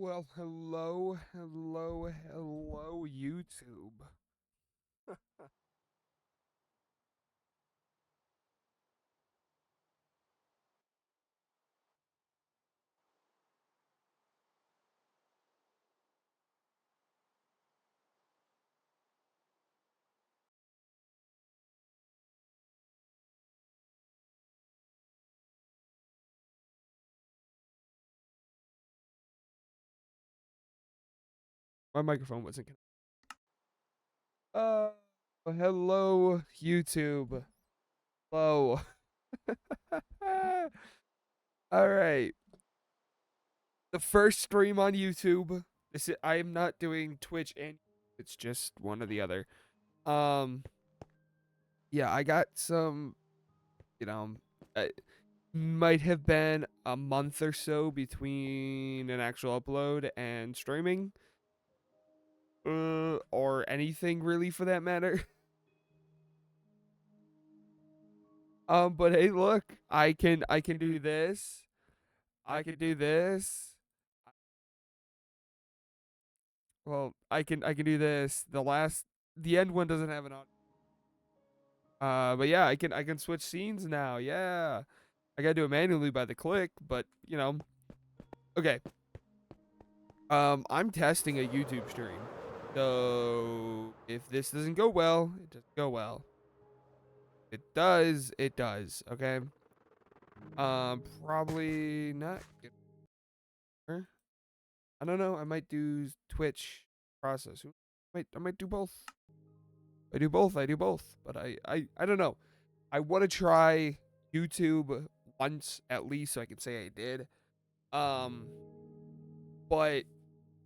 Well, hello, YouTube. My microphone wasn't connected. Hello, YouTube. Hello. All right. The first stream on YouTube. I am not doing Twitch and it's just one or the other. Um, yeah, I got some, you know, it might have been a month or so between an actual upload and streaming. Or anything really for that matter. But hey, look, I can do this. I can do this. Well, I can do this. The end one doesn't have an audio. But yeah, I can switch scenes now. Yeah, I gotta do it manually by the click, but okay. I'm testing a YouTube stream, so if this doesn't go well, it doesn't go well. It does, it does. Okay. Probably not. I don't know. I might do Twitch process. I might do both. I do both. I do both. But I don't know. I want to try YouTube once at least so I can say I did. Um, but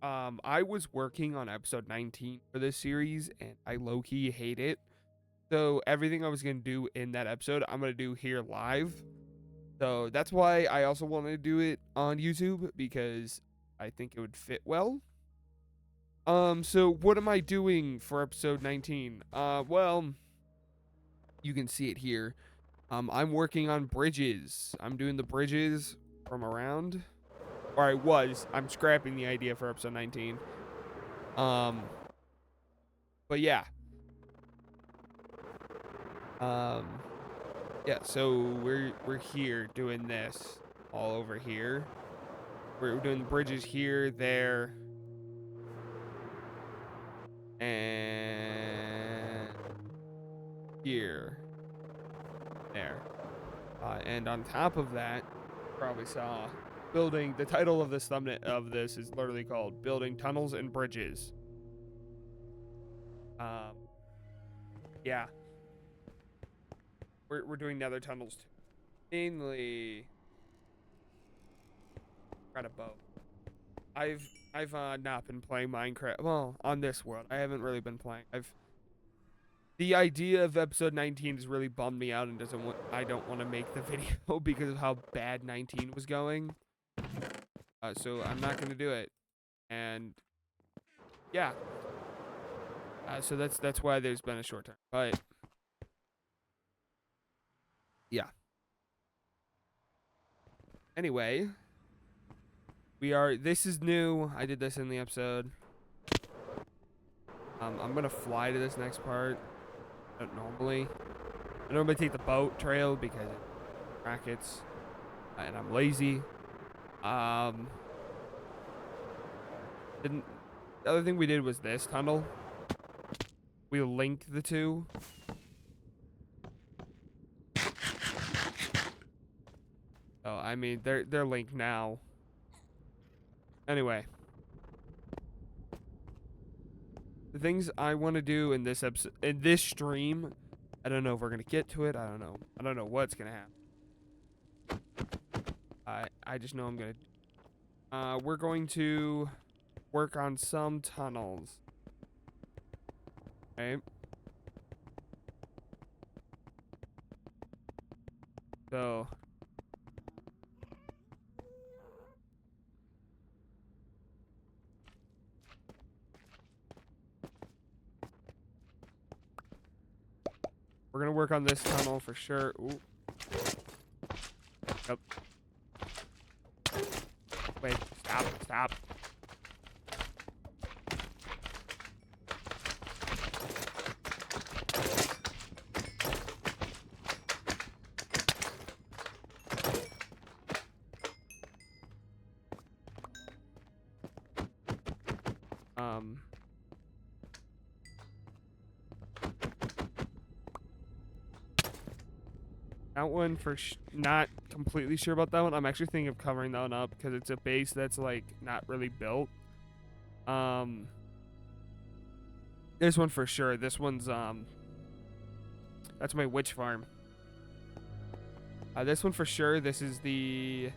I was working on episode 19 for this series and I low key hate it. So everything I was gonna do in that episode, I'm gonna do here live. So that's why I also wanted to do it on YouTube because I think it would fit well. So what am I doing for episode 19? Well, you can see it here. I'm working on bridges. I'm doing the bridges from around. Or I was. I'm scrapping the idea for episode 19. Um, but yeah. Um, yeah, so we're here doing this all over here. We're doing the bridges here, there, and here. There. And on top of that, you probably saw building. The title of this thumbnail of this is literally called "Building Tunnels and Bridges." Um, yeah, we're doing nether tunnels too. Mainly, got a bow. I've not been playing Minecraft. Well, on this world, I haven't really been playing. The idea of episode 19 has really bummed me out and doesn't want. I don't want to make the video because of how bad 19 was going. So I'm not gonna do it. And yeah, so that's why there's been a short term. But yeah. Anyway, we are. This is new. I did this in the episode. I'm gonna fly to this next part. I normally take the boat trail because it brackets, and I'm lazy. Um, didn't. The other thing we did was this tunnel. We linked the two. Oh, I mean they're linked now. Anyway, the things I want to do in this episode, in this stream, I don't know if we're gonna get to it. I don't know. I don't know what's gonna happen. I just know I'm gonna. We're going to work on some tunnels. Okay. So we're gonna work on this tunnel for sure. Ooh. Yep. Wait. Stop. Stop. Um, that one not completely sure about that one. I'm actually thinking of covering that one up because it's a base that's like not really built. This one for sure. This one's that's my witch farm. This one for sure. This is the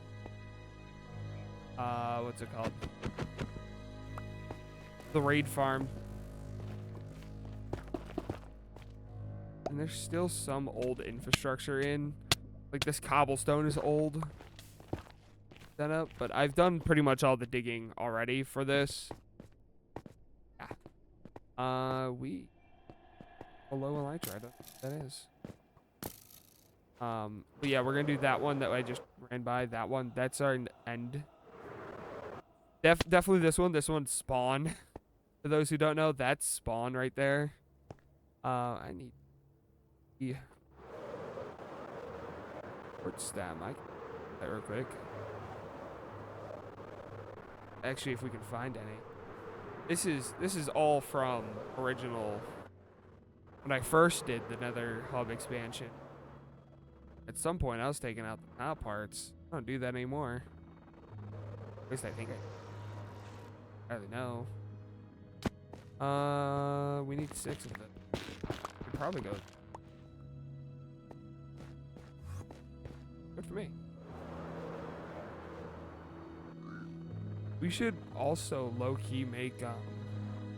what's it called? The raid farm. And there's still some old infrastructure in. Like this cobblestone is old. Set up, but I've done pretty much all the digging already for this. Yeah. We below elytra. I don't know what that is. But yeah, we're gonna do that one that I just ran by. That one. That's our end. Definitely this one. This one's spawn. For those who don't know, that's spawn right there. I need the port stem. I can do that real quick. Actually, if we can find any. This is all from original when I first did the Nether Hub expansion. At some point, I was taking out the top parts. I don't do that anymore. At least I think I don't know. We need 6 of it. Could probably go. Good for me. We should also low-key make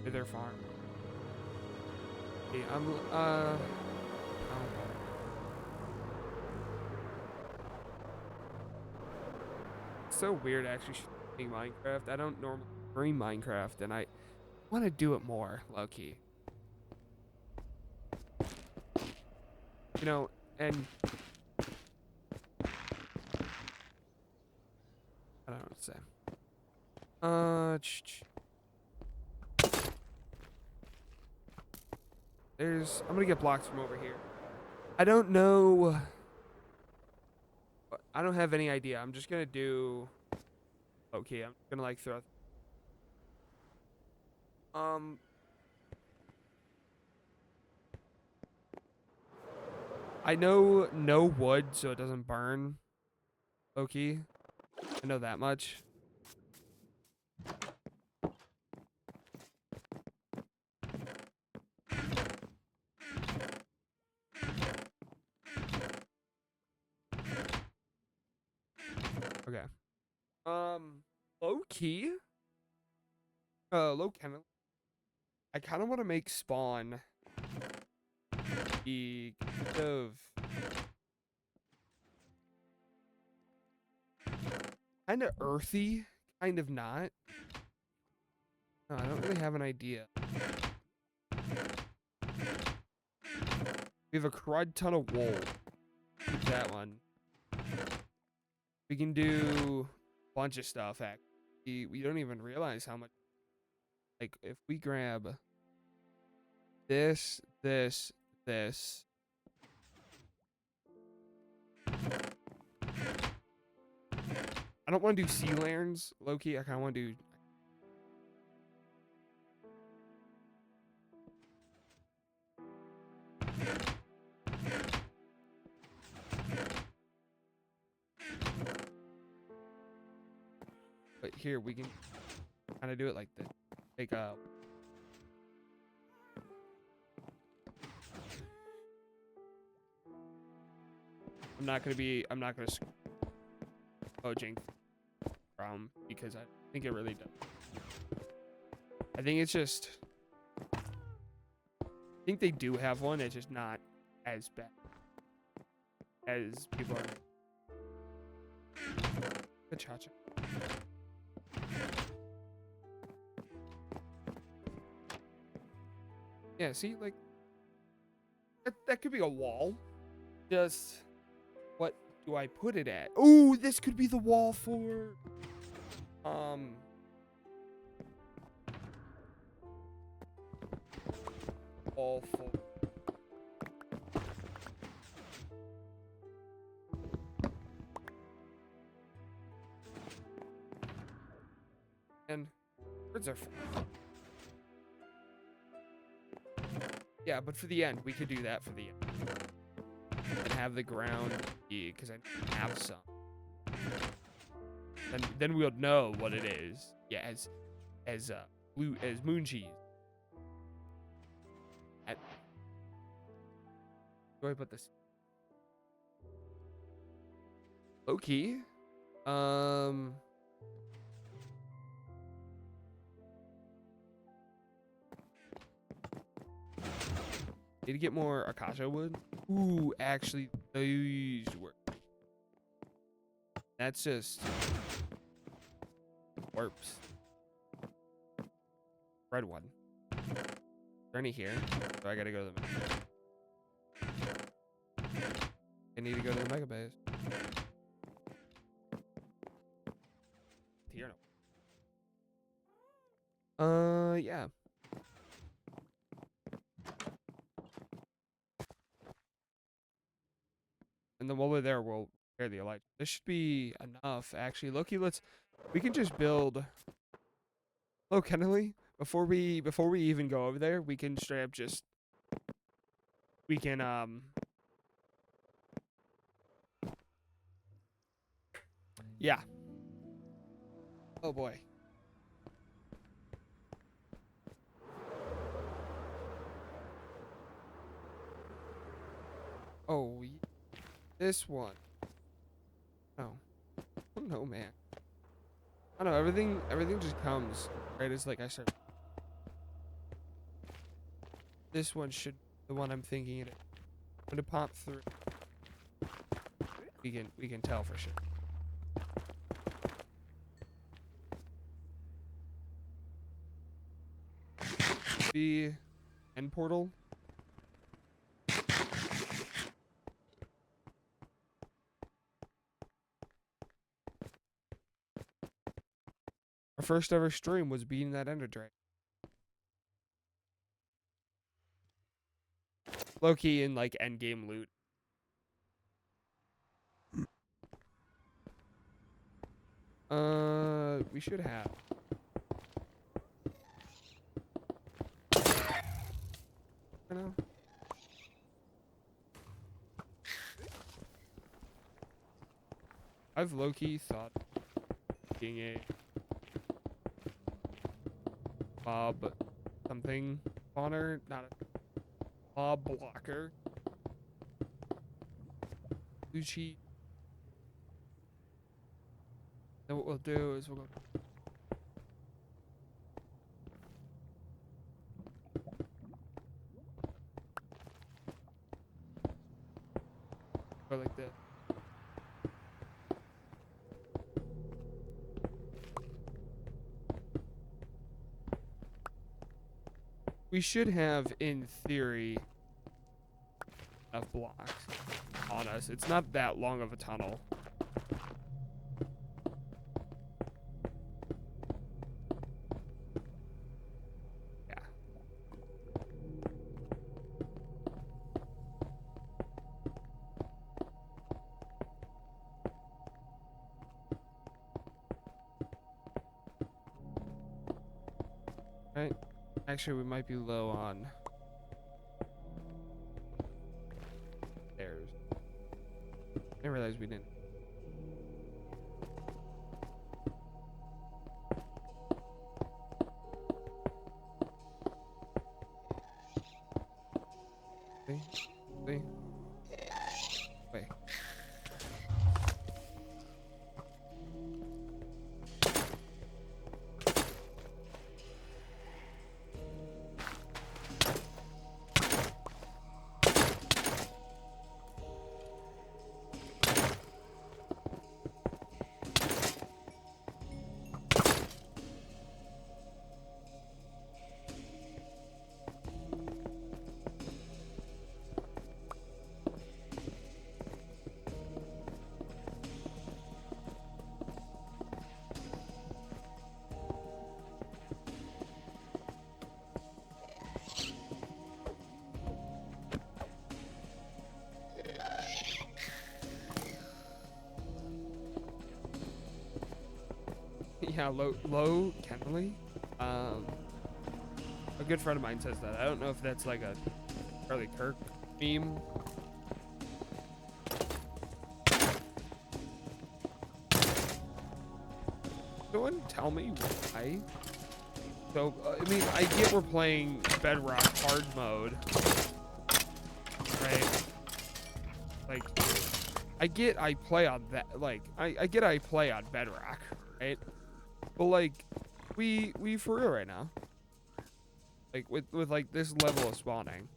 Wither farm. Okay, it's so weird actually streaming Minecraft. I don't normally stream Minecraft, and I want to do it more low-key. You know, and I don't know what to say. I'm gonna get blocks from over here. I don't know. I don't have any idea. I'm just gonna do. Okay, I'm gonna like throw. I know no wood, so it doesn't burn. Okay, I know that much. Okay. Low key. Low kennel. I kind of want to make spawn be kind of earthy, kind of not. No, I don't really have an idea. We have a crud ton of wool. Keep that one. We can do a bunch of stuff, actually. We don't even realize how much. Like, if we grab this. I don't want to do sea lanterns, low-key. I kind of want to do... But here, we can kind of do it like this. Take a... I'm not going to poaching from because I think it really does. I think it's just... I think they do have one. It's just not as bad as people are. Good cha-cha. Yeah, see, like that could be a wall. Just what do I put it at? Oh, this could be the wall for wall for and birds are fun. Yeah, but for the end, we could do that for the end. And have the ground be, because I have some. And then we'll know what it is. Yeah, as moon cheese. Where do I put this? Low key. Need to get more acacia wood. Ooh, actually, those work. That's just warps. Red one. Is there any here? So I gotta go to the I need to go to the mega base. Here no. Yeah. And then while we're there, we'll repair the light. This should be enough, actually. Loki, we can just build. Oh, Kennelly, before we even go over there, we can straight up just. We can Yeah. Oh boy. Oh, this one. No. Oh no, man. I don't know. Everything just comes right as like I start. This one should be the one I'm thinking it is. I'm gonna pop through. We can tell for sure. The end portal. Our first ever stream was beating that Ender Dragon. Low-key in like end game loot. We should have. I know. I've low-key thought being a mob something spawner, not a mob blocker. Gucci. Then what we'll do is we'll go like this. We should have, in theory, enough blocks on us. It's not that long of a tunnel. Yeah. Right. Actually, we might be low on stairs. I didn't realize we didn't. See? See? Wait. Yeah, low Kennelly. A good friend of mine says that. I don't know if that's like a Charlie Kirk meme. Someone tell me why. So, I mean, I get we're playing Bedrock hard mode, right? Like, I get I play on that, like, I get I play on Bedrock, right? But, like, we for real right now. Like, with like, this level of spawning.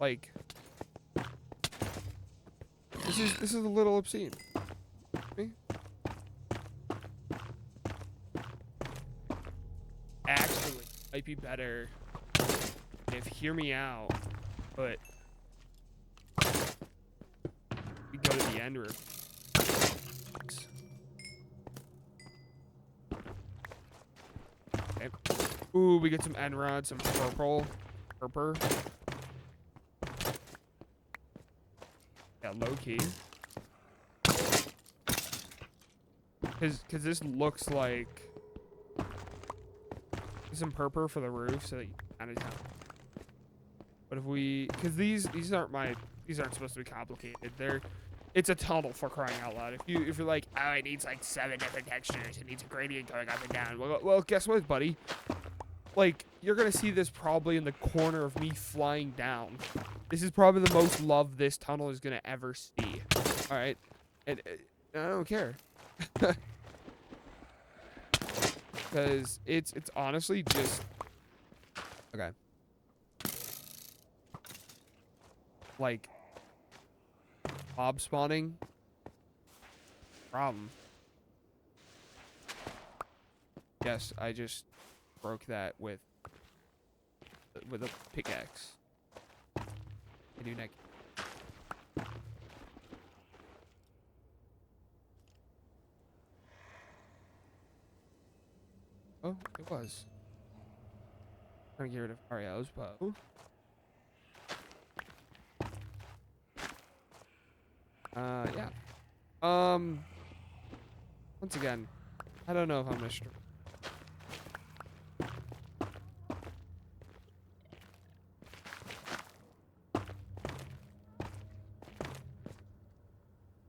Like, this is a little obscene. Me? Actually, might be better if, hear me out, but we go to the end room. Okay. Ooh, we get some end rods, some purple. Yeah, low key. Cause this looks like some purple for the roof, so that you kind of have. But if we, cause these aren't supposed to be complicated. It's a tunnel, for crying out loud. If you're like, oh, it needs like 7 different textures, it needs a gradient going up and down. Well, guess what, buddy? Like, you're gonna see this probably in the corner of me flying down. This is probably the most love this tunnel is gonna ever see. All right, and I don't care. Because it's honestly just okay. Like, mob spawning problem. Yes, I just broke that with a pickaxe. I do neck. Oh, it was. Trying to get rid of Ario's bow. Yeah. Once again, I don't know if I'm gonna stream.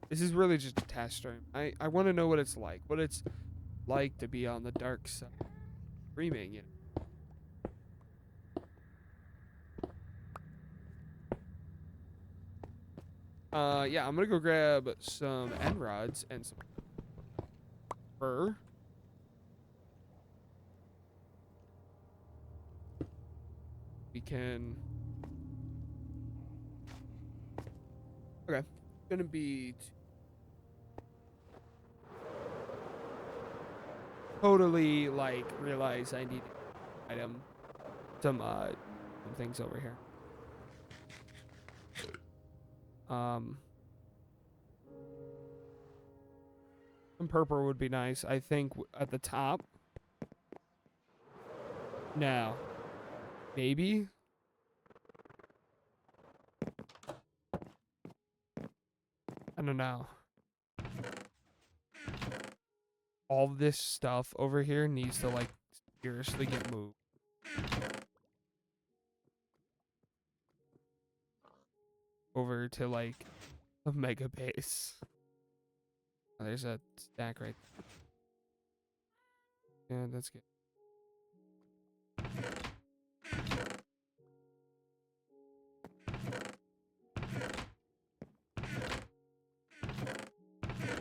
This is really just a test stream. I want to know what it's like to be on the dark side, streaming, you know. Yeah, I'm gonna go grab some end rods and some fur. We can. Okay, it's gonna be totally like realize I need item some things over here. Some purple would be nice. I think at the top. No. Maybe. I don't know. All this stuff over here needs to like seriously get moved. Over to like a mega base. Oh, there's a stack right there. Yeah, that's good.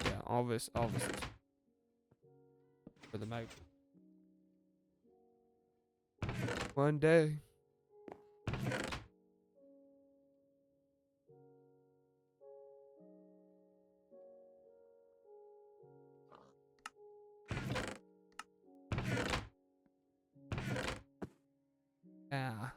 Yeah, all this is for the mega. One day. Yeah.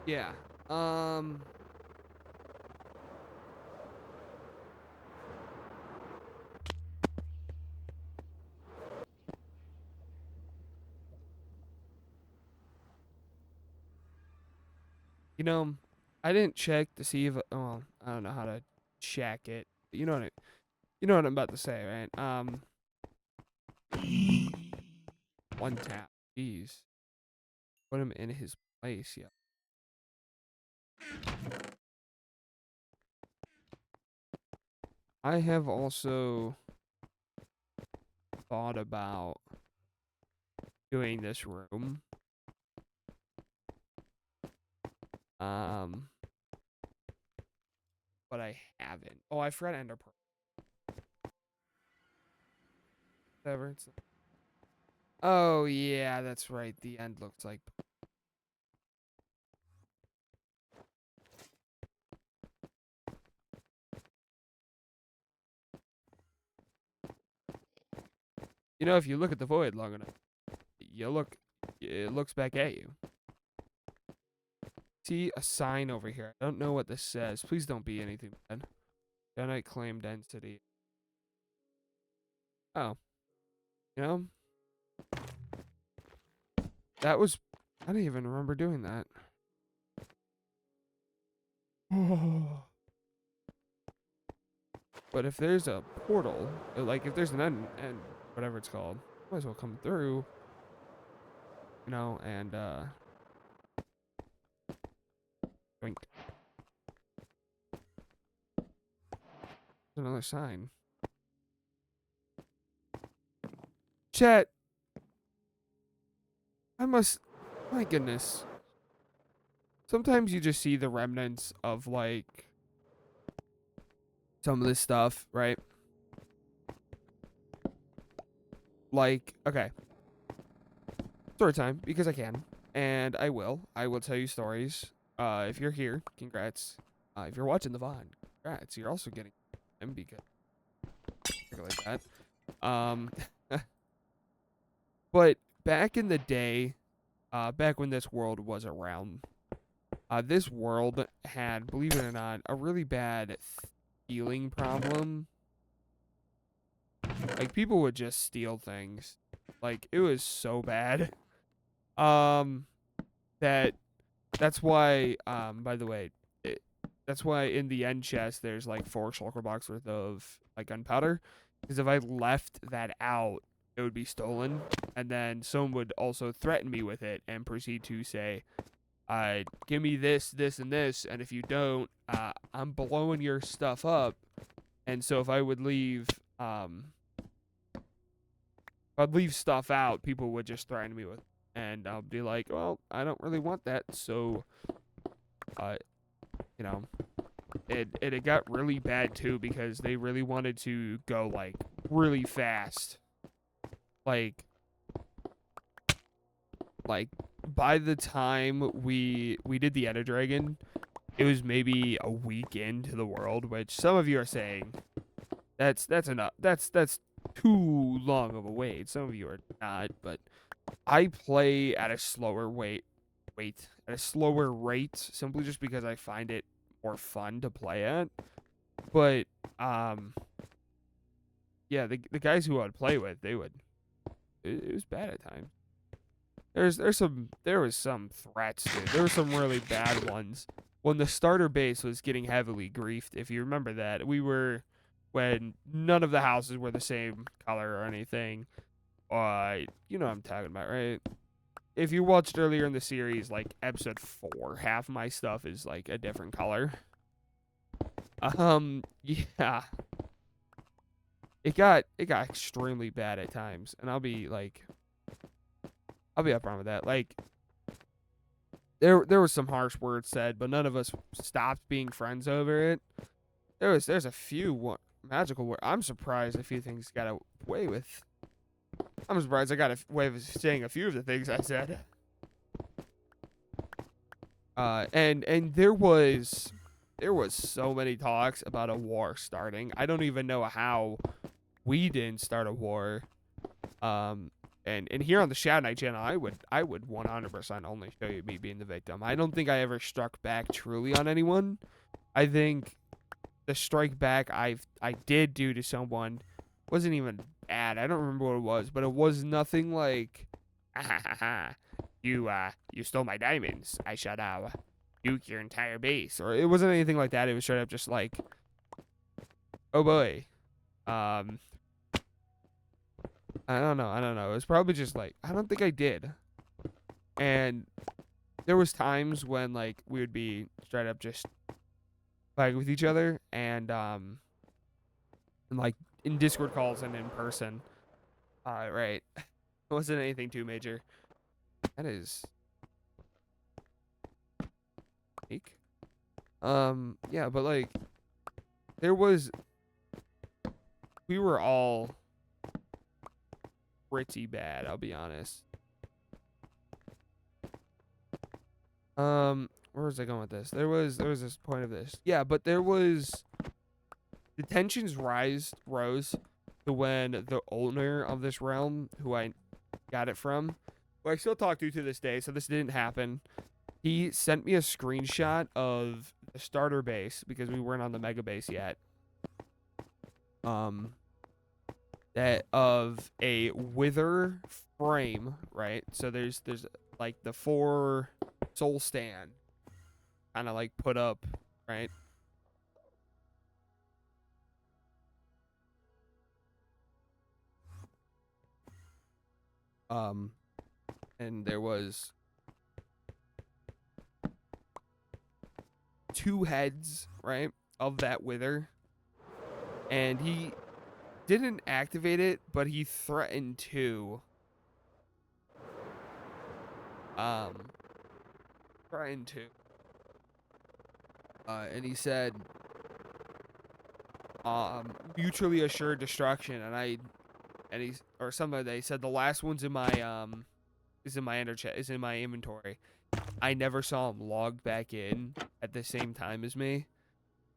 Yeah. You know, I didn't check to see if well, I don't know how to check it. But you know what I'm about to say, right? One tap. Jeez. Put him in his place, yeah. I have also thought about doing this room. Um, but I haven't. Oh, I forgot Ender Pearl. Whatever. Oh yeah, that's right. The end looks like. You know, if you look at the void long enough, it looks back at you. See a sign over here. I don't know what this says. Please don't be anything bad. Gunite claim density. Oh, you know, that was. I don't even remember doing that. But if there's a portal, like if there's an end, whatever it's called, might as well come through. You know, and drink. There's another sign. Chat. I must. My goodness. Sometimes you just see the remnants of like some of this stuff, right? Like, okay, story time because I can, and I will. I will tell you stories. If you're here, congrats. If you're watching the VOD, congrats. You're also getting them because like that. Um, but back in the day, back when this world was around, this world had, believe it or not, a really bad stealing problem. Like people would just steal things. Like it was so bad. Um, that that's why. By the way, that's why in the end chest there's like 4 shulker box worth of like gunpowder. Because if I left that out, it would be stolen, and then someone would also threaten me with it and proceed to say, give me this, this, and this, and if you don't, I'm blowing your stuff up. And so if I would leave, I'd leave stuff out, people would just threaten me with, and I'll be like, well, I don't really want that, so, uh, you know, it got really bad too because they really wanted to go like really fast, like like by the time we did the Ender Dragon, it was maybe a week into the world, which some of you are saying that's enough. That's too long of a wait. Some of you are not, but I play at a slower at a slower rate simply just because I find it more fun to play at. But yeah, the guys who I'd play with, they would it was bad at times. There was some threats, dude. There were some really bad ones. When the starter base was getting heavily griefed, if you remember that, when none of the houses were the same color or anything. You know what I'm talking about, right? If you watched earlier in the series, like episode 4, half my stuff is like a different color. Yeah. It got extremely bad at times, and I'll be upfront with that. Like there was some harsh words said, but none of us stopped being friends over it. There's a few magical words. I'm surprised a few things got away with. I'm surprised I got a way of saying a few of the things I said. And there was so many talks about a war starting. I don't even know how we didn't start a war. And here on the Shadow Knight channel, I would 100% only show you me being the victim. I don't think I ever struck back truly on anyone. I think the strike back I did do to someone wasn't even bad. I don't remember what it was, but it was nothing like, you stole my diamonds. I shall nuke your entire base. Or it wasn't anything like that. It was straight up just like, oh boy. I don't know. It was probably just like, I don't think I did. And there was times when like we would be straight up just fighting with each other, and like in Discord calls and in person. Right. It wasn't anything too major. That is fake. Yeah, but like we were all pretty bad, I'll be honest. Where was I going with this? There was this point of this. Yeah, but there was the tensions rose to when the owner of this realm, who I got it from, who I still talk to this day, so this didn't happen. He sent me a screenshot of the starter base because we weren't on the mega base yet. That of a wither frame, right? So there's like the 4 soul stand kind of like put up, right? And there was 2 heads, right, of that wither, and he didn't activate it, but he threatened to. And he said, mutually assured destruction, or something like that. He said the last one's in my is in my inventory. I never saw him log back in at the same time as me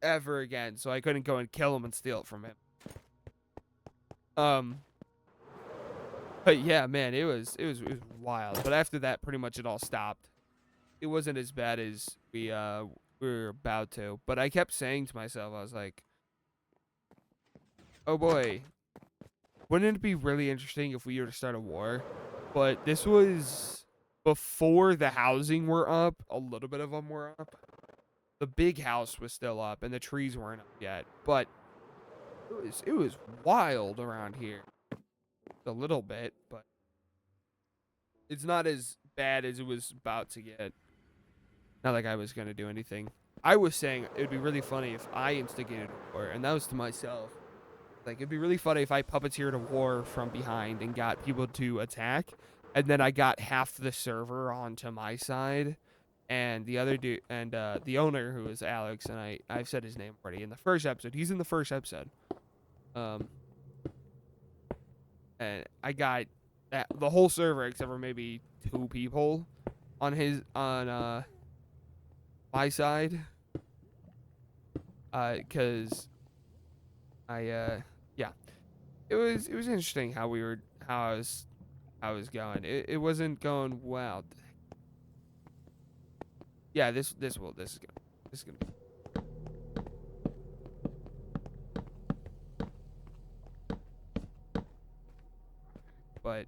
ever again, so I couldn't go and kill him and steal it from him. But yeah, man, it was wild. But after that, pretty much it all stopped. It wasn't as bad as we were about to. But I kept saying to myself, I was like, oh boy, wouldn't it be really interesting if we were to start a war? But this was before the housing were up. A little bit of them were up. The big house was still up, and the trees weren't up yet. But it was wild around here. A little bit, but it's not as bad as it was about to get. Not like I was going to do anything. I was saying it would be really funny if I instigated a war, and that was to myself. Like, it'd be really funny if I puppeteered a war from behind and got people to attack, and then I got half the server onto my side, and the other dude, and the owner, who is Alex, and I've said his name already in the first episode. He's in the first episode. And I got the whole server except for maybe 2 people on my side. Cause yeah, it was interesting how I was going. It wasn't going well. Yeah, this is gonna. But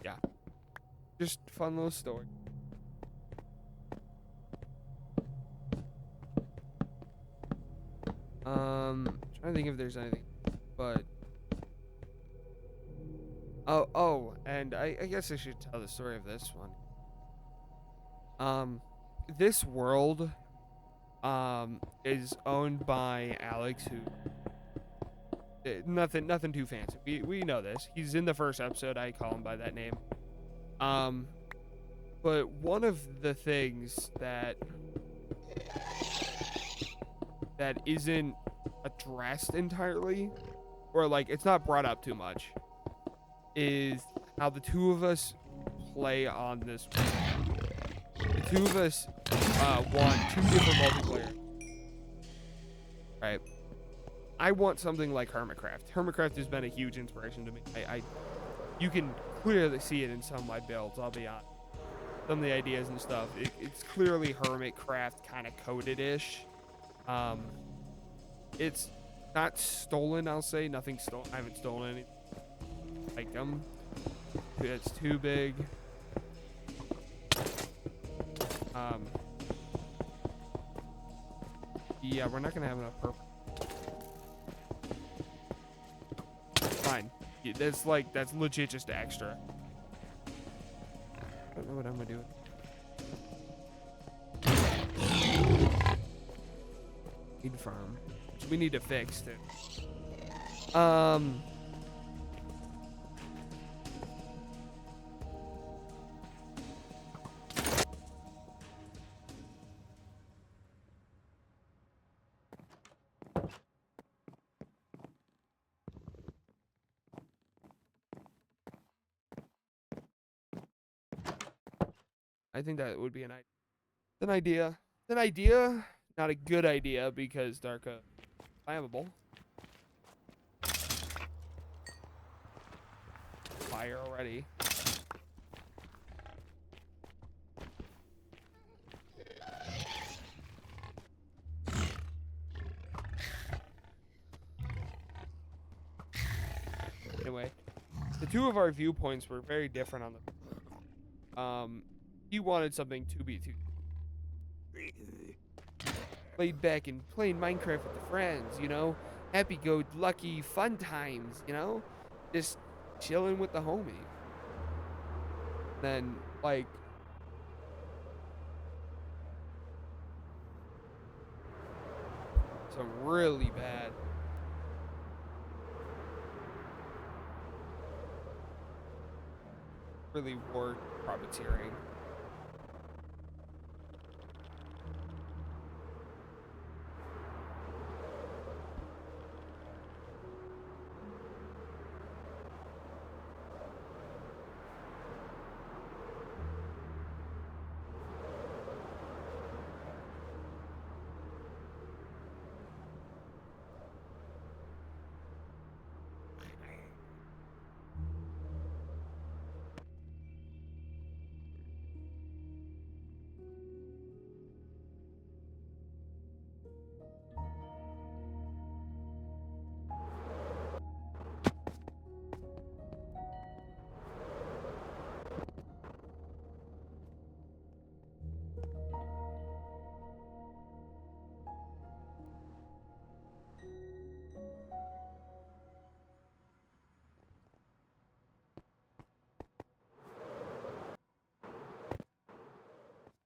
yeah, just fun little story. Trying to think if there's anything, but oh, and I guess I should tell the story of this one. This world, is owned by Alex, who. Nothing too fancy. We know this. He's in the first episode. I call him by that name. But one of the things that isn't addressed entirely, or like it's not brought up too much, is how the 2 of us play on this. The 2 of us want 2 different multiplayer. Right. I want something like Hermitcraft. Hermitcraft has been a huge inspiration to me. you can clearly see it in some of my builds, I'll be honest. Some of the ideas and stuff. It's clearly Hermitcraft kind of coded-ish. It's not stolen, I'll say. Nothing stolen. I haven't stolen anything. Like them. It's too big. Yeah, we're not gonna have enough purple. Fine. Yeah, that's legit just extra. I don't know what I'm gonna do. Need farm. We need to fix it. I think that would be an idea. Not a good idea because Darka flammable. Fire already. Anyway, the two of our viewpoints were very different on the. He wanted something to be too laid back and playing Minecraft with the friends, you know, happy-go-lucky fun times, you know, just chilling with the homie. Then like some really bad. Really war profiteering.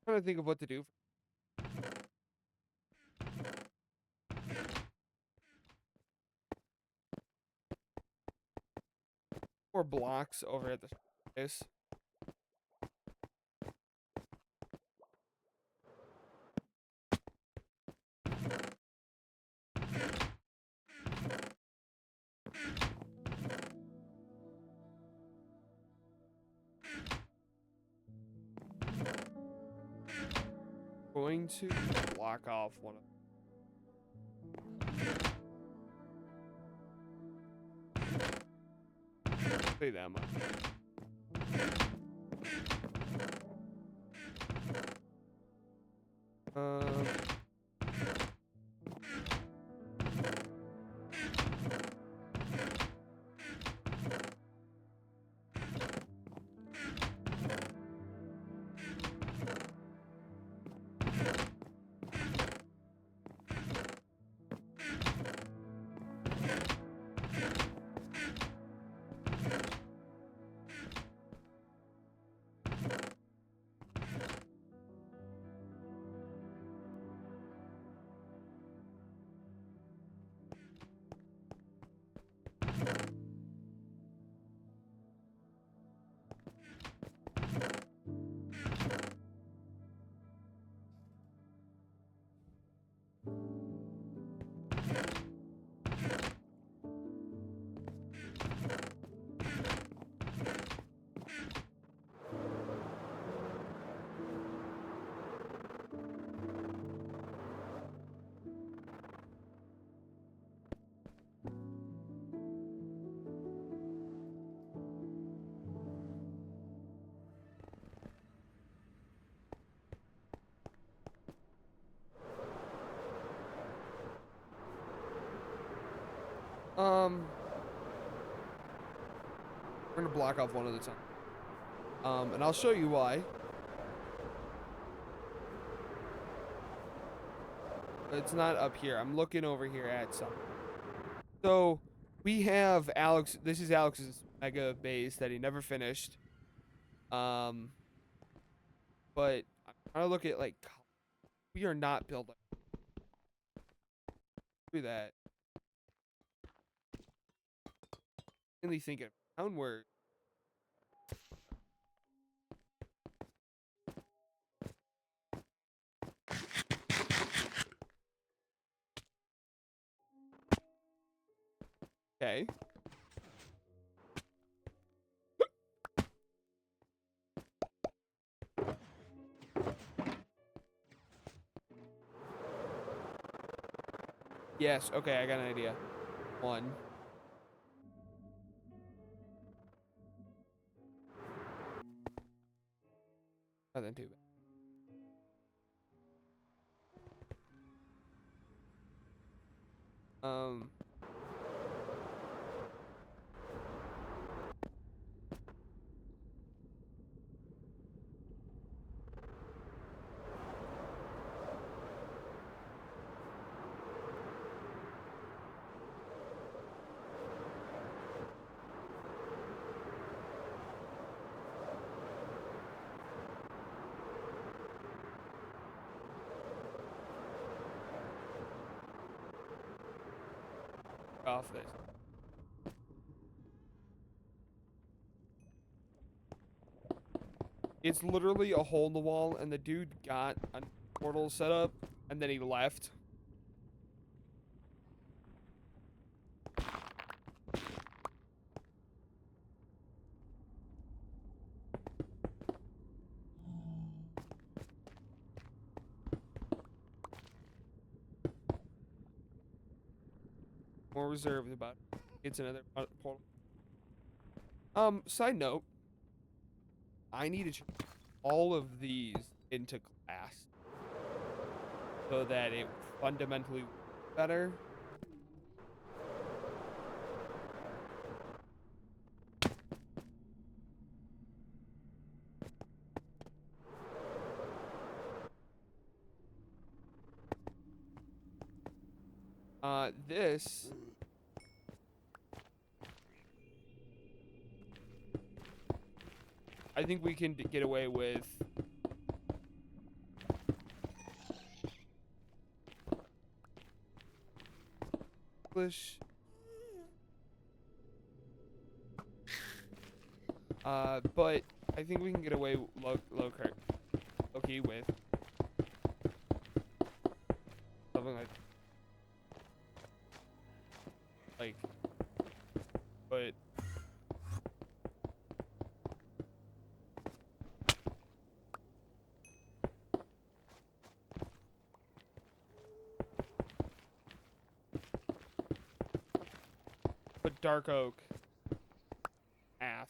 Trying to think of what to do. More blocks over at the place. Going to block off one of say them. We're gonna block off one at a time. And I'll show you why. It's not up here. I'm looking over here at something. So we have Alex. This is Alex's mega base that he never finished. But I'm trying to look at like we are not building. Do that. Really thinking downward. Okay. Yes. Okay, I got an idea. One. Nothing too bad. Um. Off this. It's literally a hole in the wall, and the dude got a portal set up, and then he left. More reserved about it. It's another portal. Side note, I need to change all of these into glass so that it fundamentally better. This I think we can get away with English. But I think we can get away low-key with something like, but dark oak, math.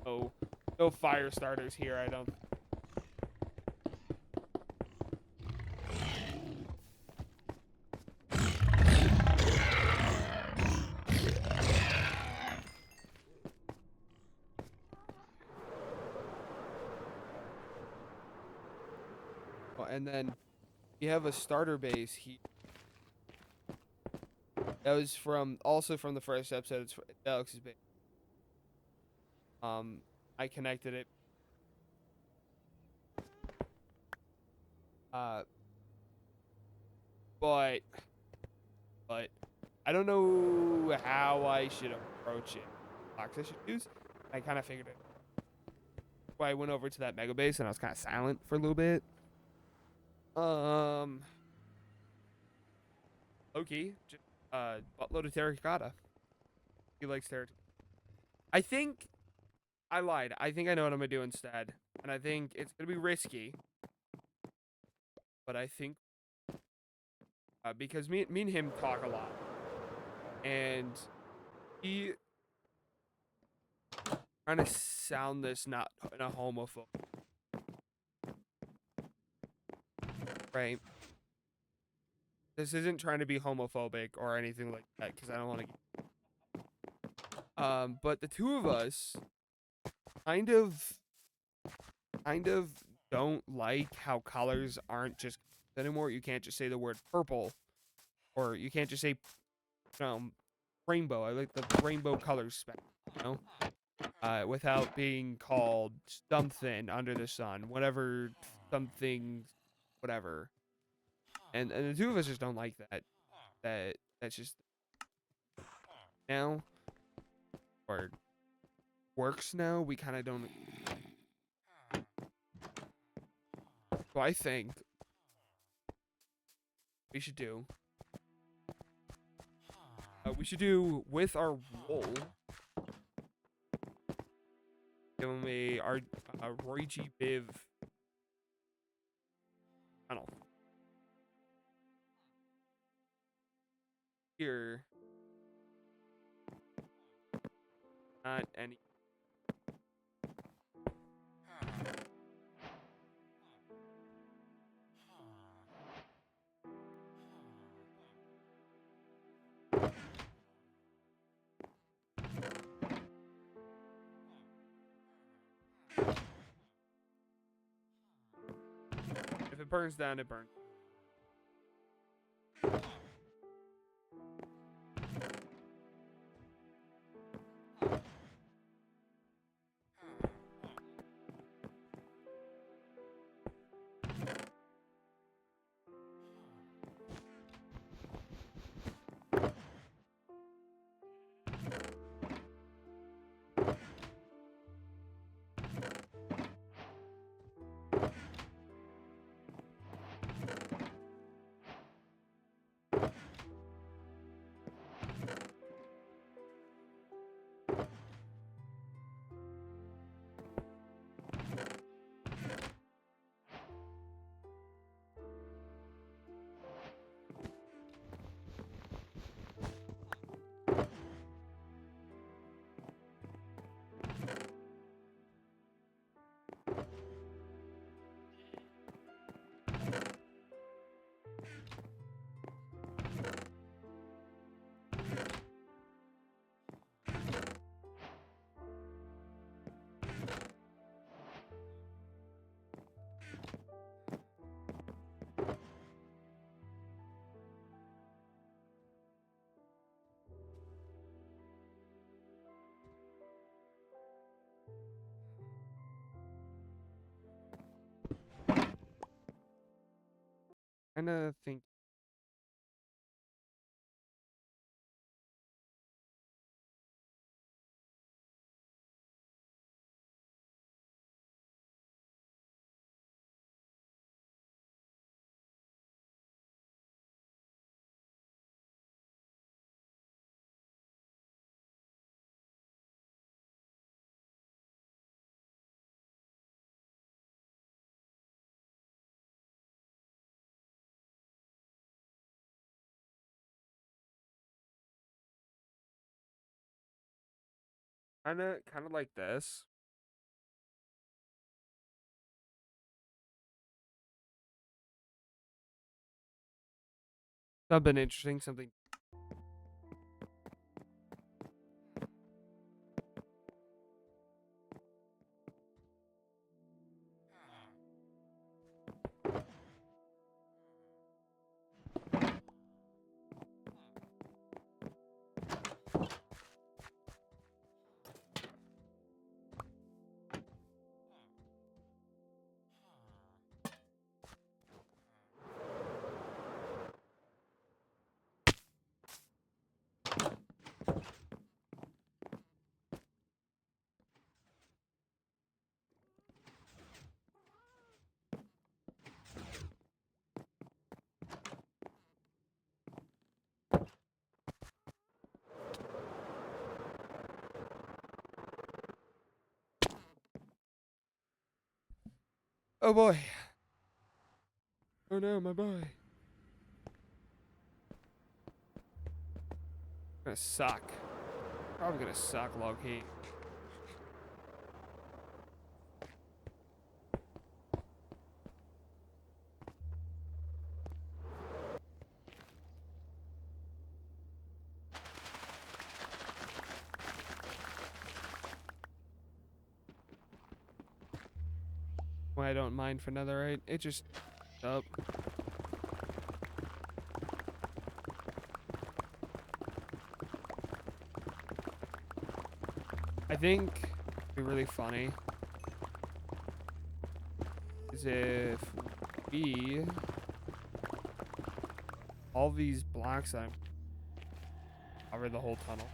Oh, no fire starters here. I don't. Oh, and then you have a starter base here. That was also from the first episode. It's Alex's base. I connected it. But I don't know how I should approach it. Blocks I should use. I kind of figured it. So I went over to that mega base and I was kind of silent for a little bit. Okay, just buttload of terracotta. He likes terracotta. I think I lied. I think I know what I'm gonna do instead, and I think it's gonna be risky. But I think because me and him talk a lot, and he trying to sound this not in a homophobe, right? this isn't trying to be homophobic or anything like that, because I don't want to. But the two of us kind of, kind of don't like how colors aren't just anymore. You can't just say the word purple, or you can't just say, rainbow. I like the rainbow colors spectrum, you know, without being called something under the sun, whatever, something, whatever. And the two of us just don't like that. That's just now, or works now. We kind of don't. So I think we should do. We should do with our wool. Give him our Roy G. Biv tunnel. Here, not any. If it burns down, it burns. Kind of think. Kind of like this. Something interesting. Something. Oh boy. Oh no, my boy. Gonna suck. Probably gonna suck low key. why I don't mind for netherite. It just up. I think it'd be really funny is if we all these blocks I'm cover the whole tunnel.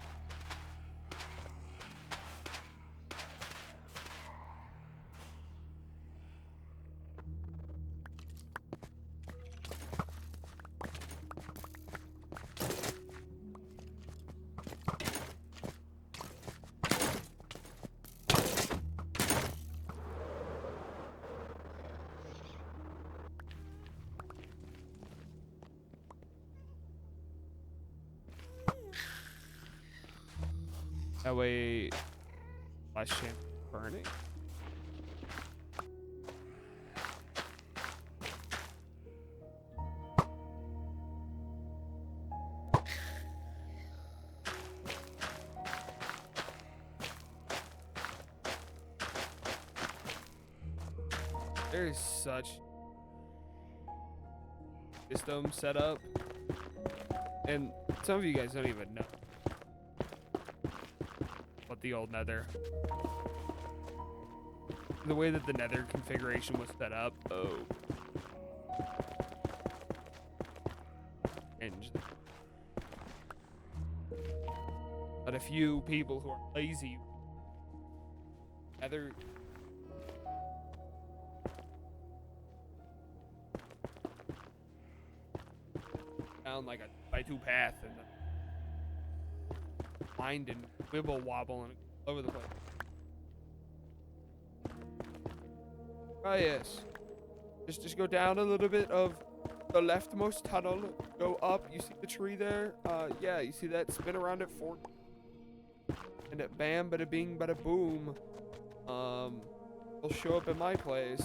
That way, less chance of burning. There is such system set up, and some of you guys don't even know what the old nether, the way that the nether configuration was set up. Oh, and but a few people who are lazy nether down like a 2x2 path and wind and wibble wobble and all over the place. Ah yes. Just go down a little bit of the leftmost tunnel. Go up. You see the tree there? Yeah, you see that? Spin around it 4. And it bam, bada bing, bada boom. It'll show up at my place.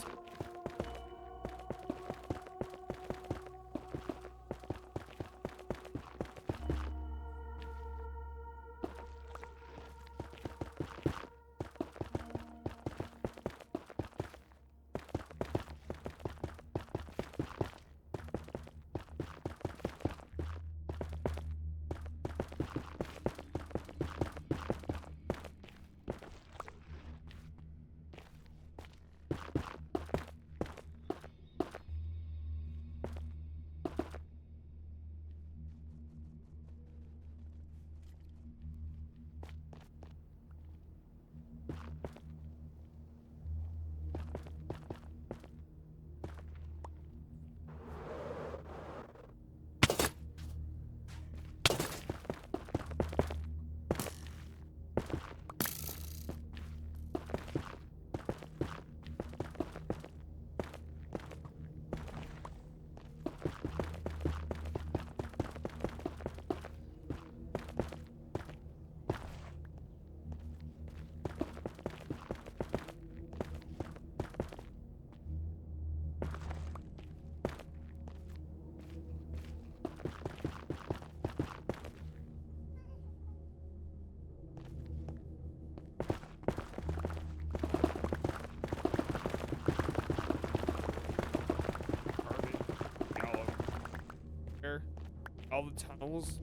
All the tunnels.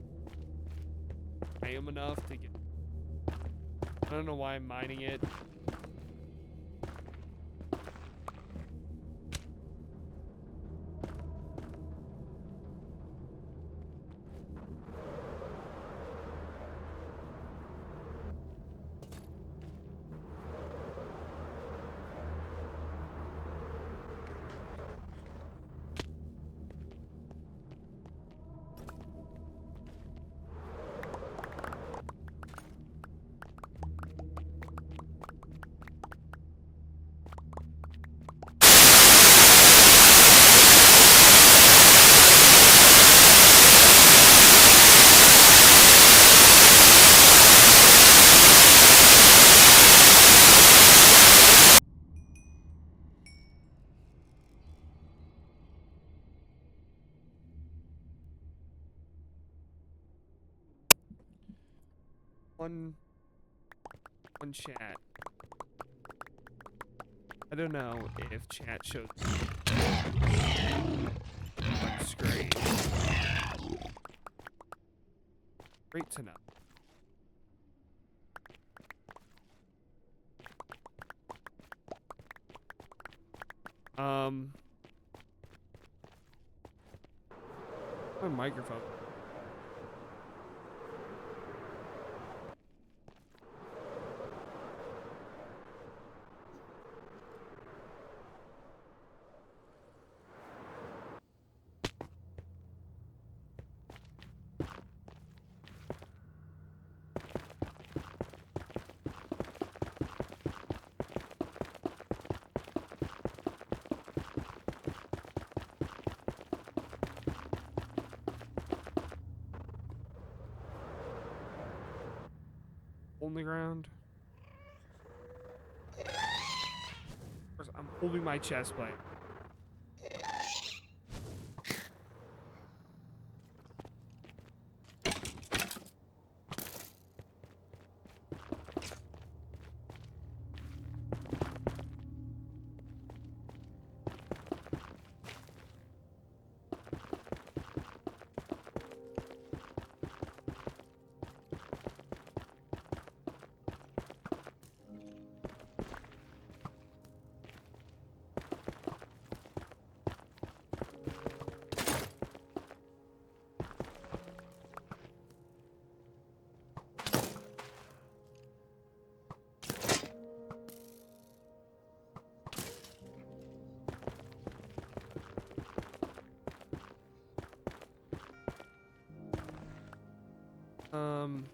I am enough to get. I don't know why I'm mining it. One chat. I don't know if chat shows on screen. Great to know. My microphone. On the ground. Of course, I'm holding my chest plate. Um,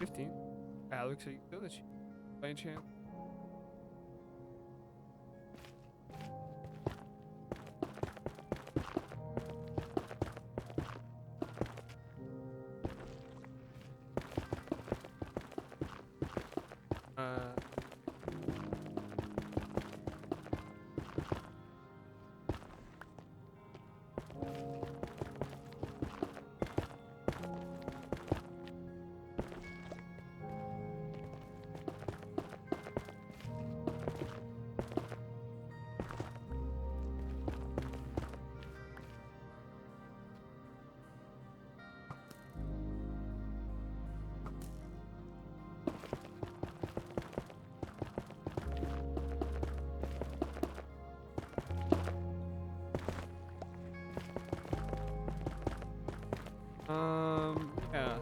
15. Alex, are you still this by any chance? Uh, yeah.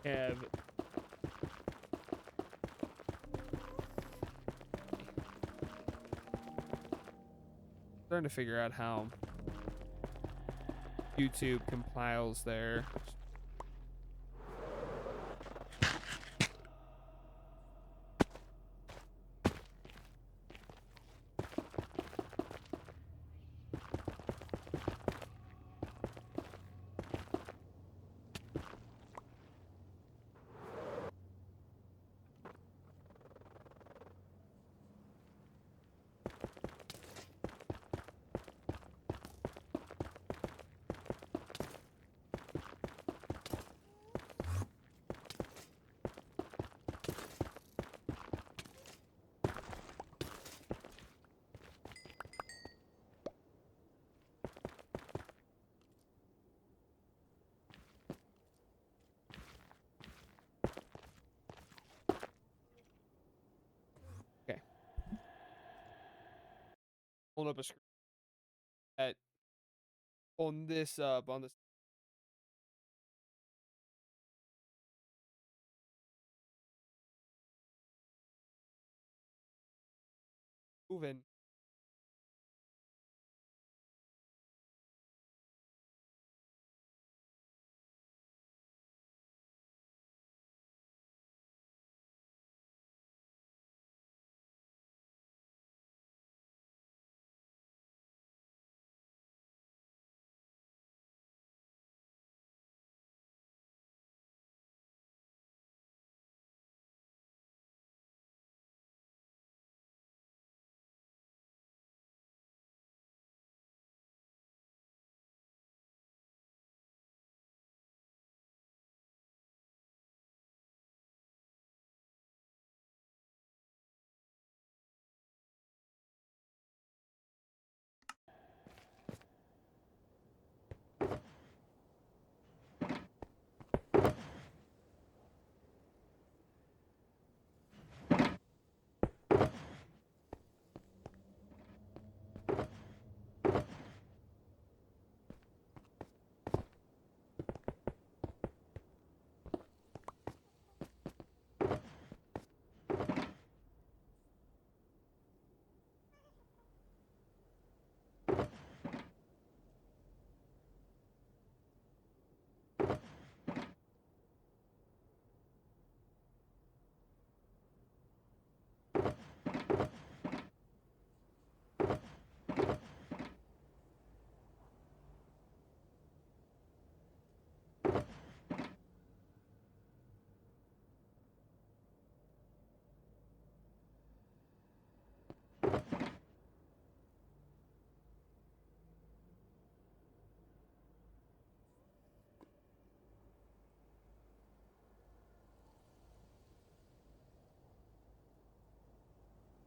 Yeah, but starting to figure out how YouTube compiles their pulling up a screen at pulling this up on this moving.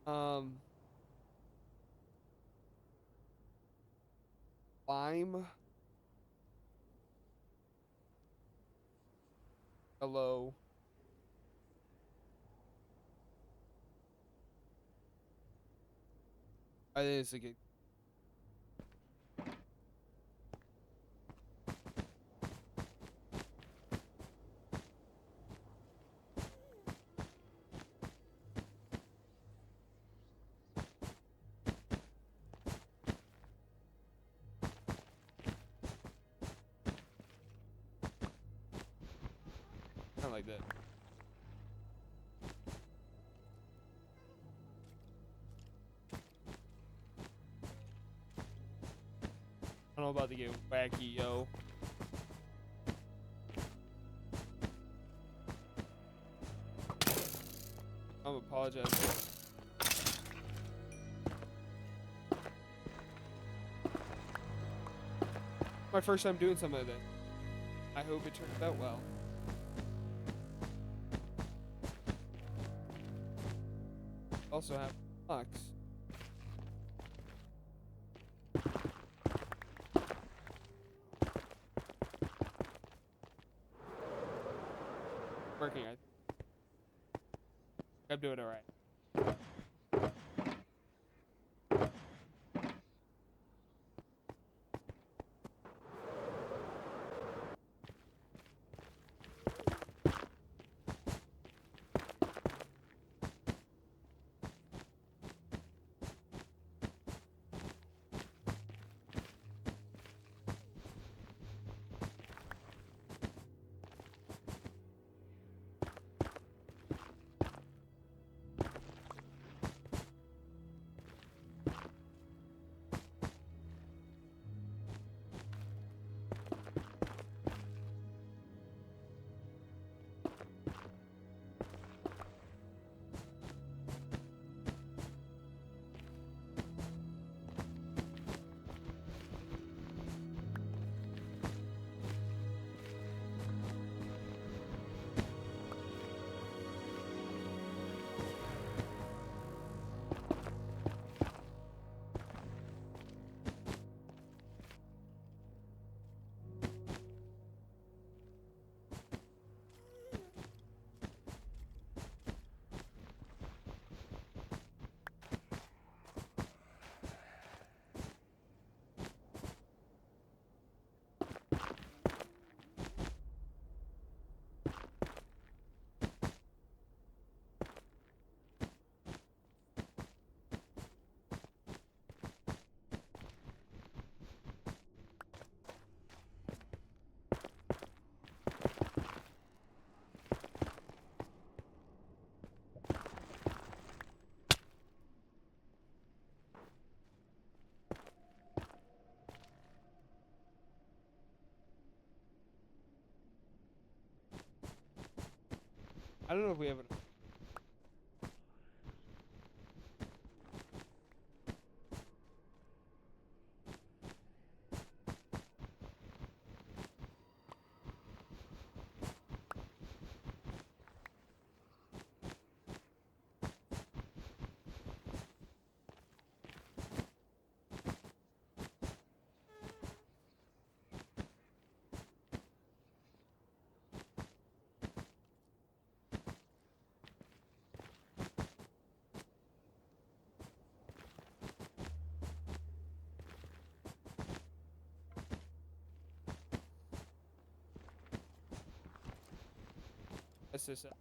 Um, Lime. Hello. I think it's a good. Kind of like that. I don't know about to get wacky, yo. I'm apologizing. My first time doing something like this. I hope it turns out well. Also have Lux. Working. I'm doing it right. I don't know if we have it. SSL.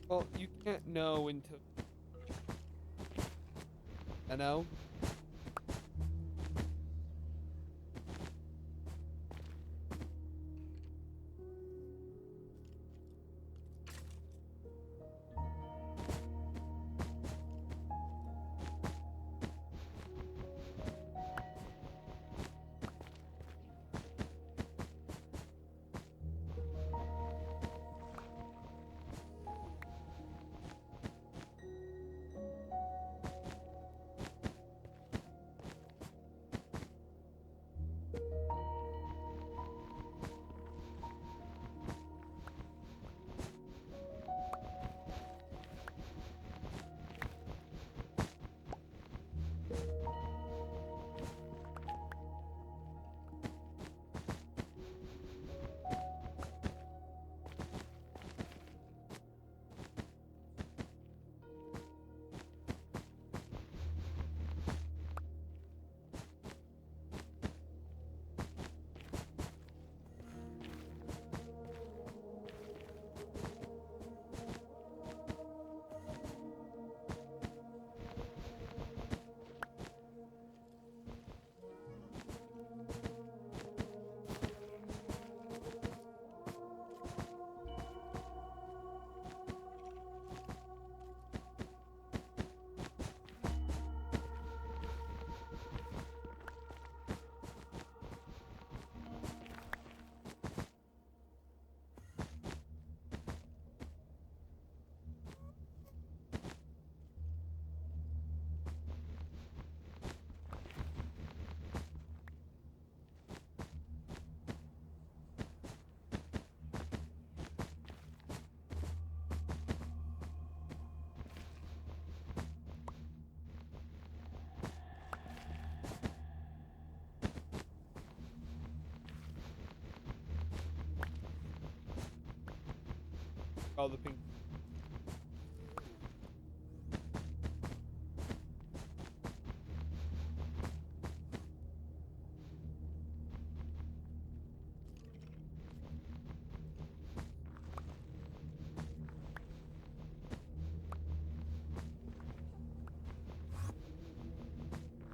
Well, you can't know until I know. All the pink.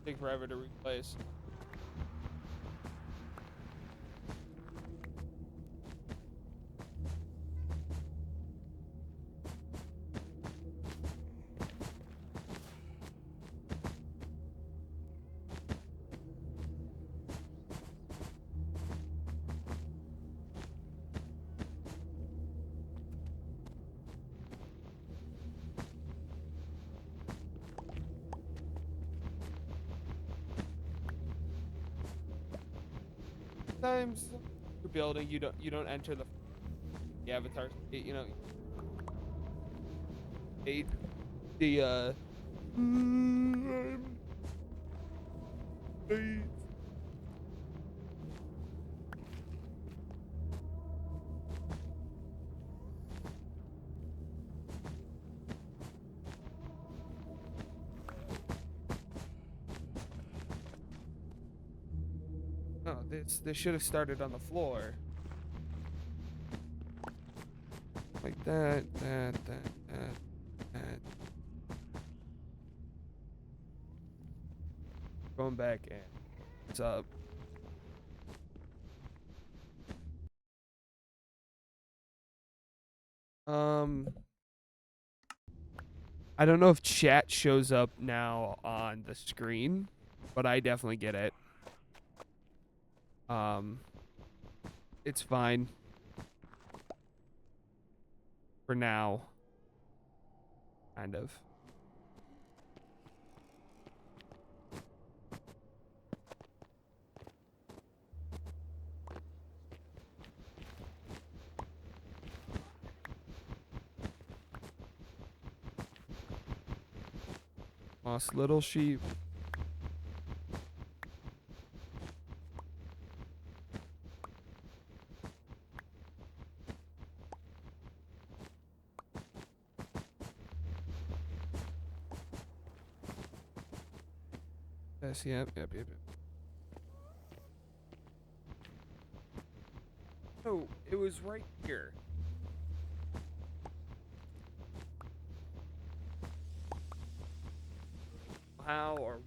Take forever to replace. Sometimes you're building, you don't enter the the Avatar, you know, made the I'm late. Oh, this should have started on the floor. Like that. Going back in. What's up? I don't know if chat shows up now on the screen, but I definitely get it. Um, it's fine for now. Kind of. Lost little sheep. Yes, yep. No, it was right here. How or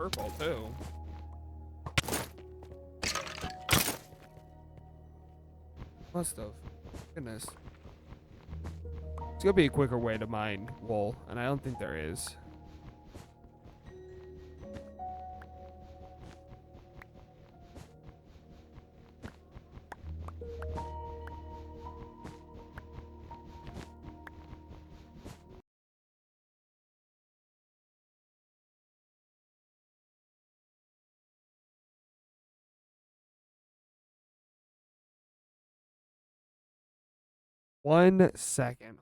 purple too. Must have. Goodness. It's gonna be a quicker way to mine wool, and I don't think there is. One second.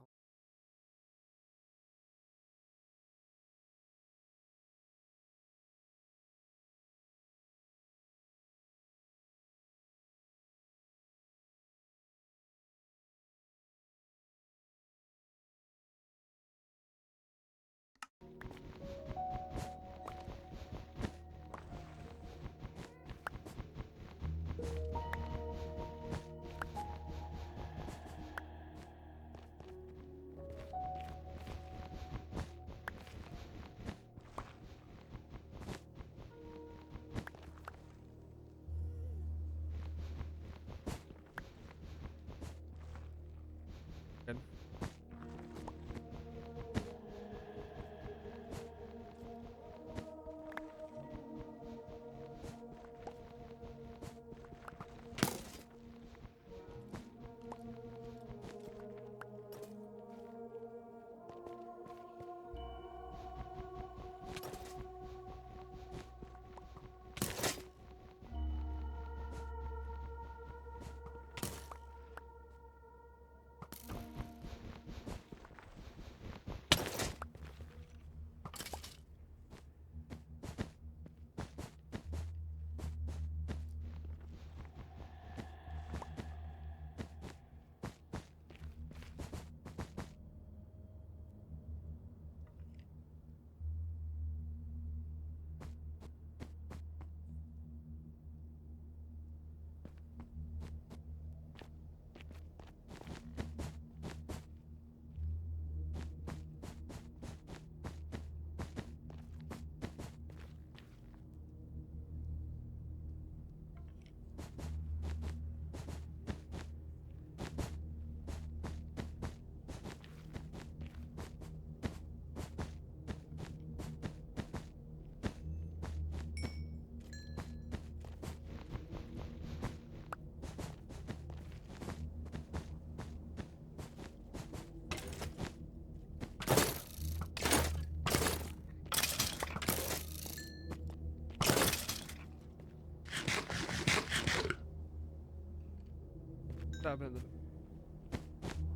stop in the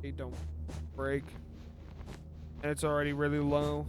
they don't break. And it's already really low.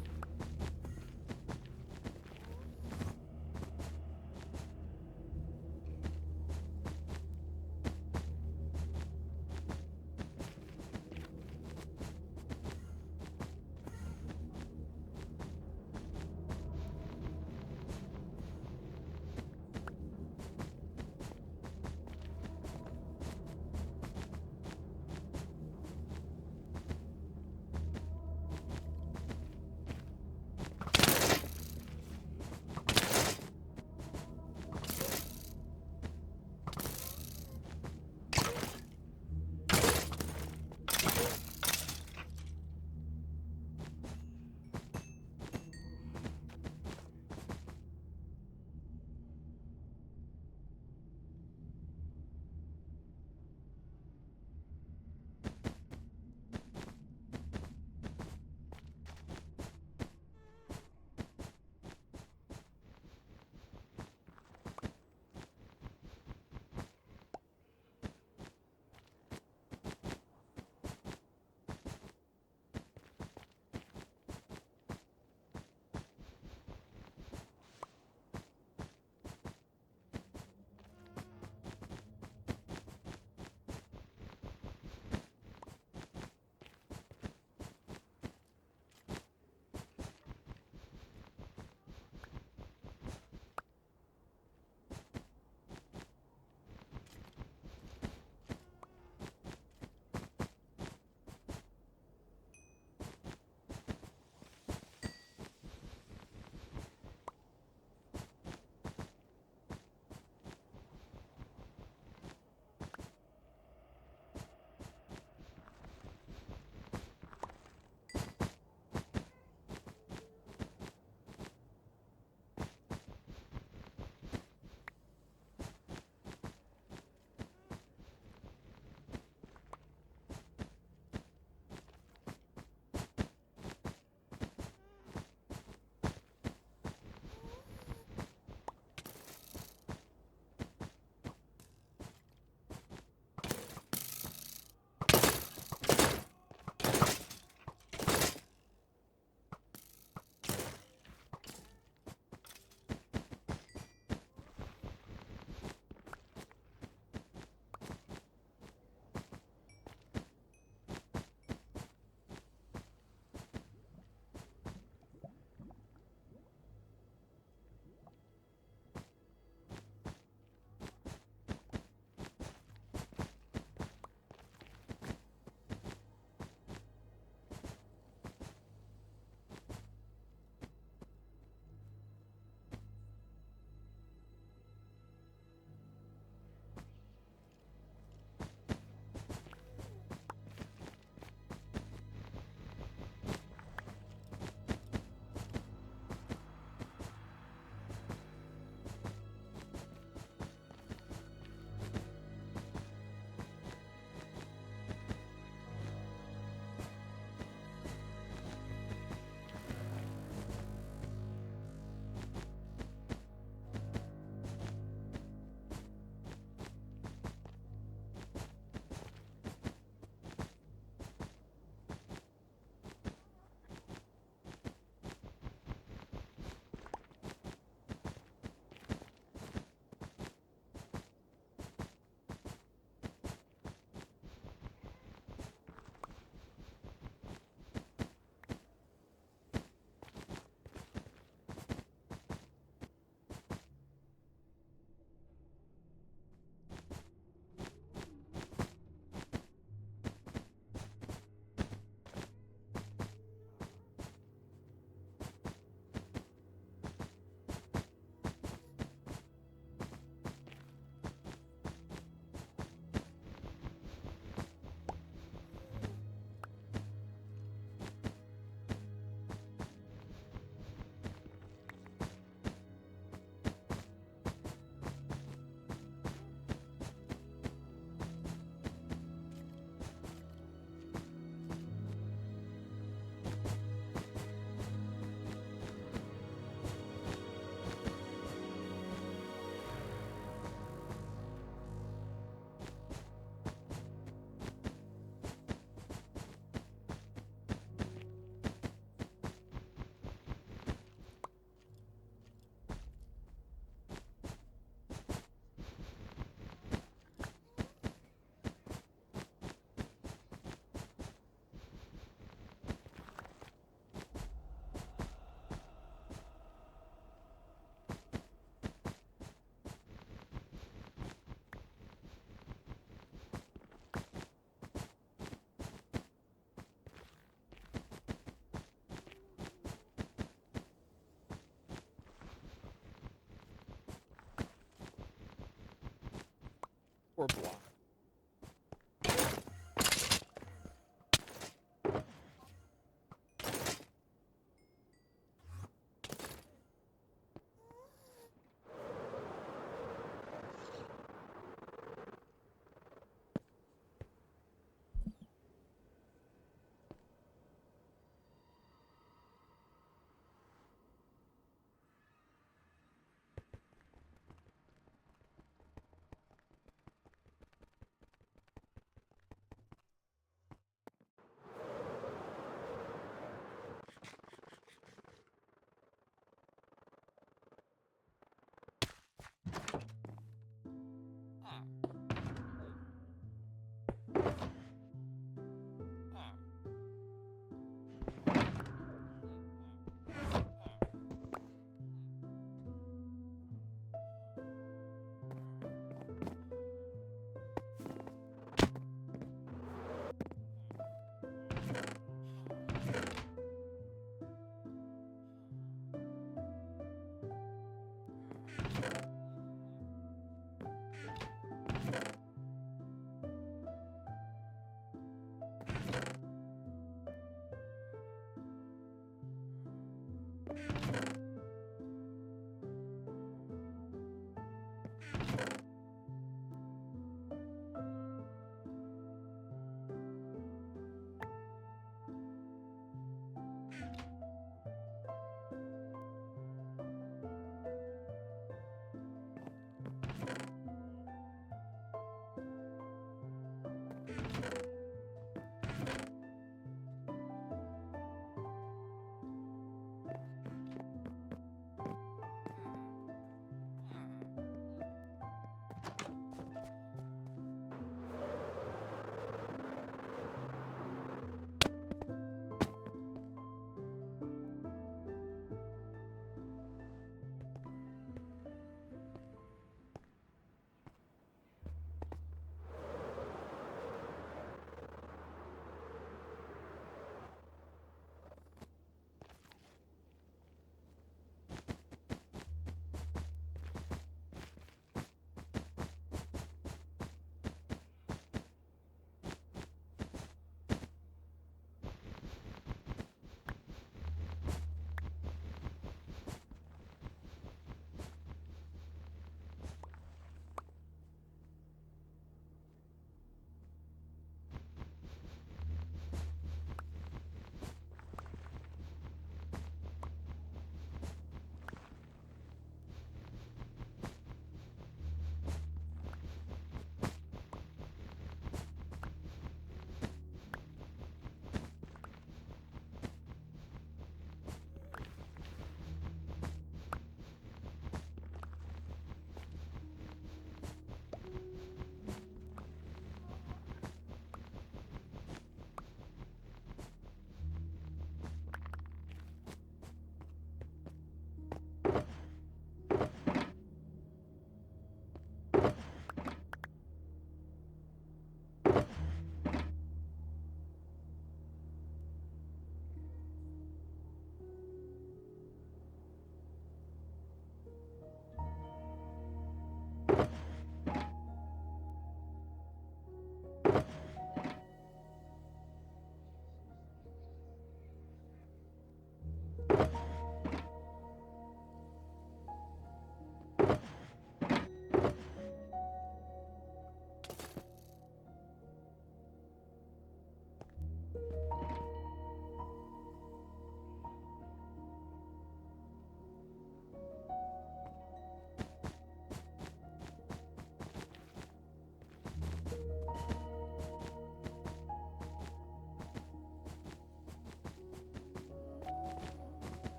or block.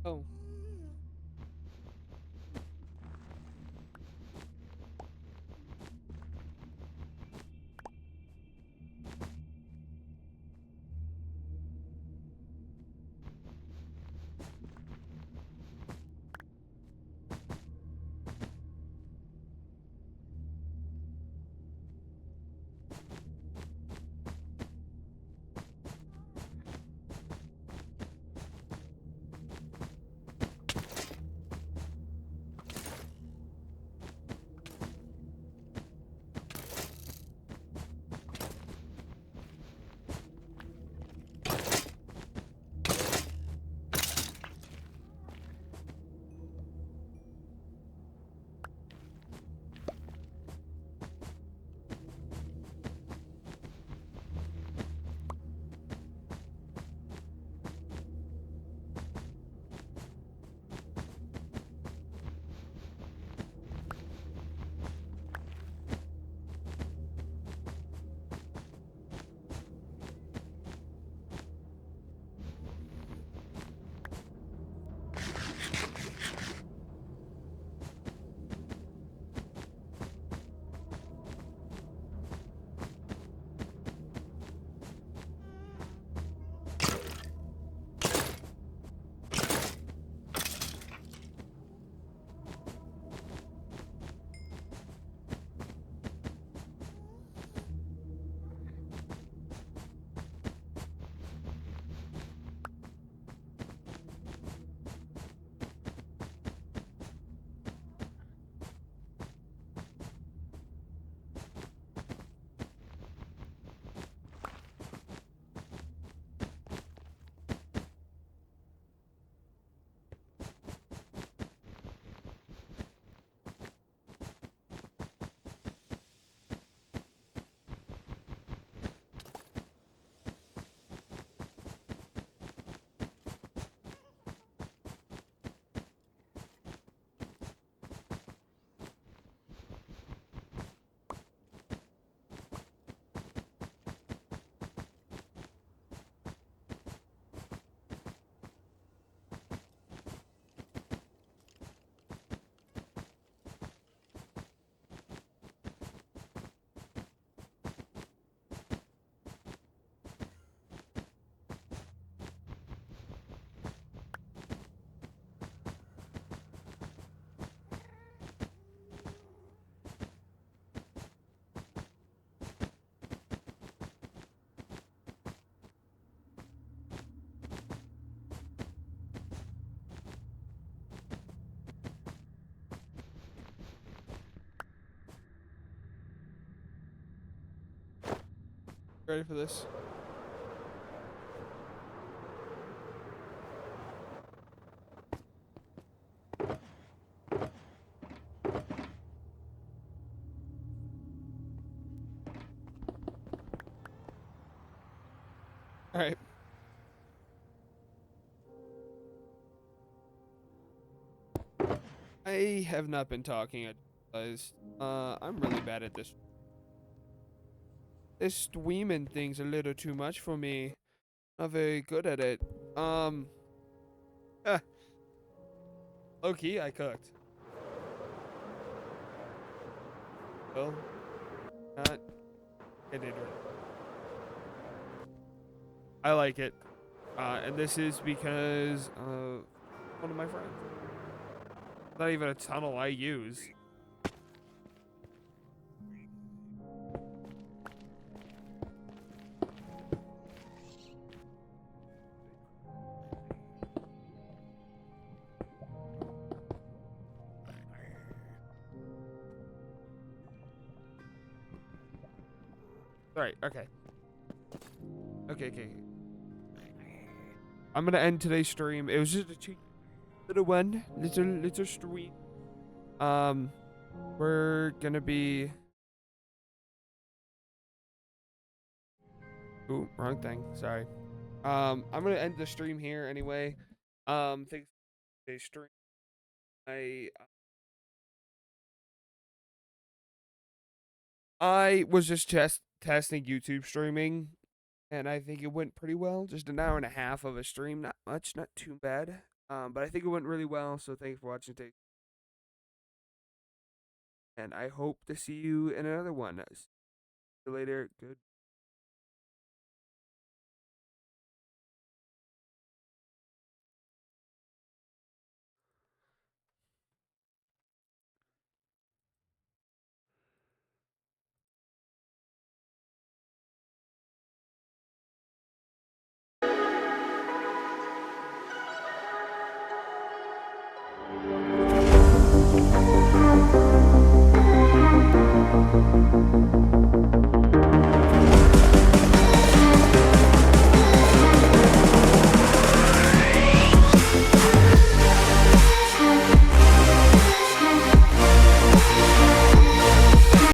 Oh. Ready for this? All right. I have not been talking. I realized. I'm really bad at this. This streaming thing's a little too much for me. Not very good at it. Eh, low key, I cooked. Well, not. I did. I like it. And this is because one of my friends. Not even a tunnel I use. Alright, okay. Okay. I'm gonna end today's stream. It was just a cheap little one. Little stream. We're gonna be. Ooh, wrong thing. Sorry. I'm gonna end the stream here anyway. Thanks for today's stream. I was just testing YouTube streaming, and I think it went pretty well. Just an hour and a half of a stream, not much, not too bad. But I think it went really well. So thank you for watching. And I hope to see you in another one. See you later. Good.